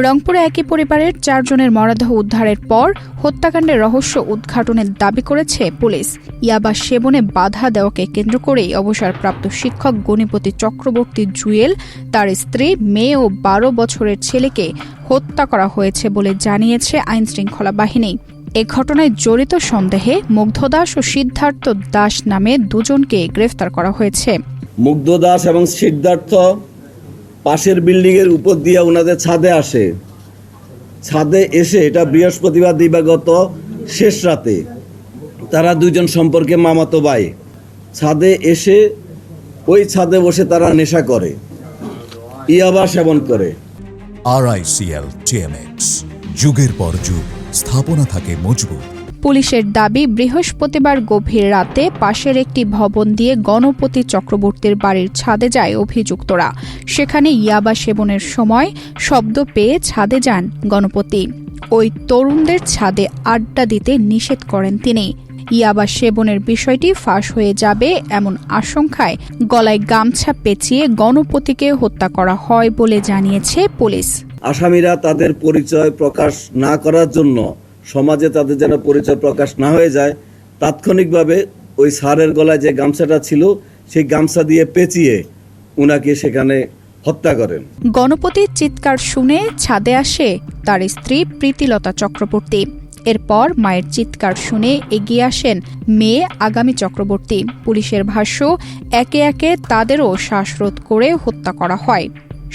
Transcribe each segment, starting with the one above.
রংপুরে একই পরিবারের 4 জনের মরদেহ উদ্ধারের পর হত্যাকাণ্ডের রহস্য উদ্ঘাটনের দাবি করেছে পুলিশ। ইয়াবা সেবনে বাধা দেওয়াকে কেন্দ্র করেই অবসরপ্রাপ্ত শিক্ষক গণপতি চক্রবর্তী জুয়েল, তার স্ত্রী, মেয়ে ও 12 বছরের ছেলেকে হত্যা করা হয়েছে বলে জানিয়েছে আইনশৃঙ্খলা বাহিনী। এ ঘটনায় জড়িত সন্দেহে মুগ্ধ দাস ও সিদ্ধার্থ দাস নামে 2 জনকে গ্রেফতার করা হয়েছে। মুগ্ধ দাস এবং সিদ্ধার্থ পাশের বিল্ডিং এর উপর দিয়ে ওনাদের ছাদে আসে। ছাদে এসে, এটা বৃহস্পতিবার দিবাগত শেষ রাতে, তারা 2 জন সম্পর্কে মামাতো ভাই। ছাদে এসে ওই ছাদে বসে তারা নেশা করে, ইয়াবা সেবন করে। RICL TMX, যুগের পর যুগ স্থাপনা থাকে মজবুত। পুলিশের দাবি, বৃহস্পতিবার গভীর রাতে পাশের একটি ভবন দিয়ে গণপতি চক্রবর্তীর বাড়ির ছাদে যায় অভিযুক্তরা। সেখানে ইয়াবা সেবনের সময় শব্দ পেয়ে ছাদে যান গণপতি। ওই তরুণদের ছাদে আড্ডা দিতে নিষেধ করেন তিনি। ইয়াবা সেবনের বিষয়টি ফাঁস হয়ে যাবে এমন আশঙ্কায় গলায় গামছা পেঁচিয়ে গণপতিকে হত্যা করা হয় বলে জানিয়েছে পুলিশ। আসামিরা তাদের পরিচয় প্রকাশ না করার জন্য, সমাজে তাদের যেন পরিচয় প্রকাশ না হয়ে যায়, তাৎক্ষণিকভাবে ওই স্যারের গলায় যে গামছাটা ছিল সেই গামছা দিয়ে পেঁচিয়ে উনাকে সেখানে হত্যা করেন। গণপতির চিৎকার শুনে ছাদে আসে তার স্ত্রী প্রীতিলতা চক্রবর্তী। এরপর মায়ের চিৎকার শুনে এগিয়ে আসেন মেয়ে আগামী চক্রবর্তী। পুলিশের ভাষ্য, একে একে তাদেরও শ্বাসরোধ করে হত্যা করা হয়।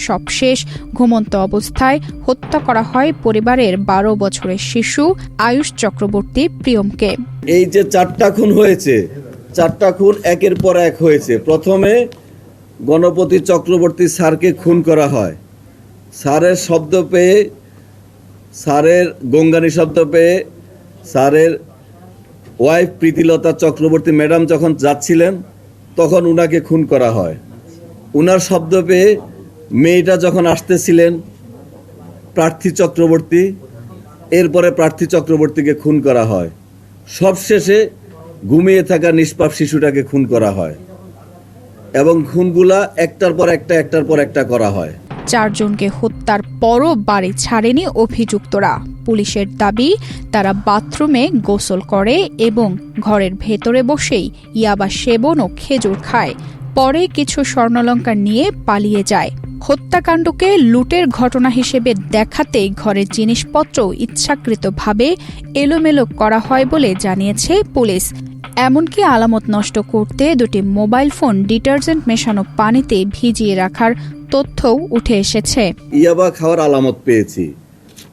সবশেষ ঘুমন্ত অবস্থায় হত্যা করা হয় পরিবারের 12 বছরের শিশু আয়ুষ চক্রবর্তী প্রিয়মকে। এই যে 4টা খুন হয়েছে, 4টা খুন একের পর এক হয়েছে। প্রথমে গণপতি চক্রবর্তী স্যারকে খুন করা হয়। স্যারের শব্দ পেয়ে, স্যারের গঙ্গানি শব্দ পেয়ে স্যারের ওয়াইফ প্রীতিলতা চক্রবর্তী ম্যাডাম যখন যাচ্ছিলেন তখন উনাকে খুন করা হয়। উনার শব্দ পেয়ে মেয়েটা যখন আসতেছিলেন প্রার্থী চক্রবর্তী, এরপরে প্রার্থী চক্রবর্তীকে খুন করা হয়। সবশেষে ঘুমিয়ে থাকা নিষ্পাপ শিশুটাকে খুন করা হয় এবং খুনগুলা একটার পর একটা করা হয়। 4 জনকে হত্যার পরও বাড়ি ছাড়েনি অভিযুক্তরা। পুলিশের দাবি, তারা বাথরুমে গোসল করে এবং ঘরের ভেতরে বসেই ইয়াবা সেবন ও খেজুর খায়। পরে কিছু স্বর্ণালংকার নিয়ে পালিয়ে যায়। হত্যাকাণ্ডকে লুটের ঘটনা হিসেবে দেখাতেই ঘরের জিনিসপত্র ইচ্ছাকৃতভাবে এলোমেলো করা হয় বলে জানিয়েছে পুলিশ। এমনকি আলামত নষ্ট করতে 2টি মোবাইল ফোন ডিটারজেন্ট মেশানো পানিতে ভিজিয়ে রাখার তথ্যও উঠে এসেছে। ইয়াবা খাওয়ার আলামত পেয়েছি।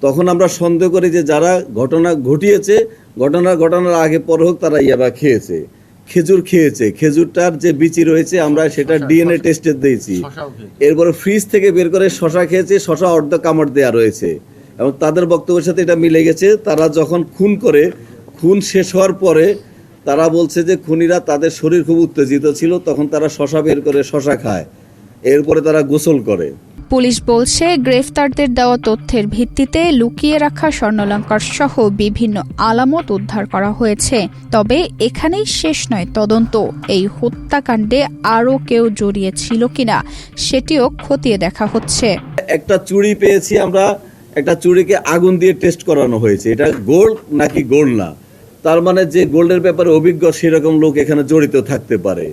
তখন আমরা সন্দেহ করি যে যারা ঘটনা ঘটিয়েছে, ঘটনার আগে পর হোক, তারা ইয়াবা খেয়েছে, খেজুর খেয়েছে। খেজুরটার যে বিচি রয়েছে আমরা সেটা ডিএনএ টেস্টে দিয়েছি। এরপরে ফ্রিজ থেকে বের করে শশা খেয়েছে, শশা অর্ধ কামড় দেওয়া রয়েছে এবং তাদের বক্তব্যের সাথে এটা মিলে গেছে। তারা যখন খুন করে, খুন শেষ হওয়ার পরে তারা বলছে যে খুনিরা, তাদের শরীর খুব উত্তেজিত ছিল, তখন তারা শশা বের করে শশা খায়, এরপরে তারা গোসল করে। পুলিশ বলছে, গ্রেফতারদের দেওয়া তথ্যের ভিত্তিতে লুকিয়ে রাখা স্বর্ণালংকার সহ বিভিন্ন আলামত উদ্ধার করা হয়েছে। তবে এখানেই শেষ নয় তদন্ত। এই হত্যাকাণ্ডে আরও কেউ জড়িয়ে ছিল কিনা সেটিও খতিয়ে দেখা হচ্ছে। একটা চুড়ি পেয়েছি আমরা, একটা চুড়িকে আগুন দিয়ে টেস্ট করানো হয়েছে, এটা গোল্ড নাকি গোল্ড না। তার মানে যে গোল্ডের ব্যাপারে অভিজ্ঞ সেরকম লোক এখানে জড়িত থাকতে পারে।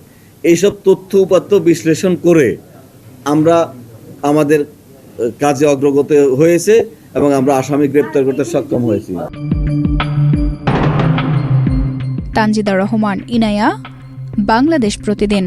এইসব তথ্য উপাত্ত বিশ্লেষণ করে আমরা আমাদের কাজে অগ্রগতি হয়েছে এবং আমরা আসামি গ্রেপ্তার করতে সক্ষম হয়েছি। তানজিদা রহমান, ইনায়া, বাংলাদেশ প্রতিদিন।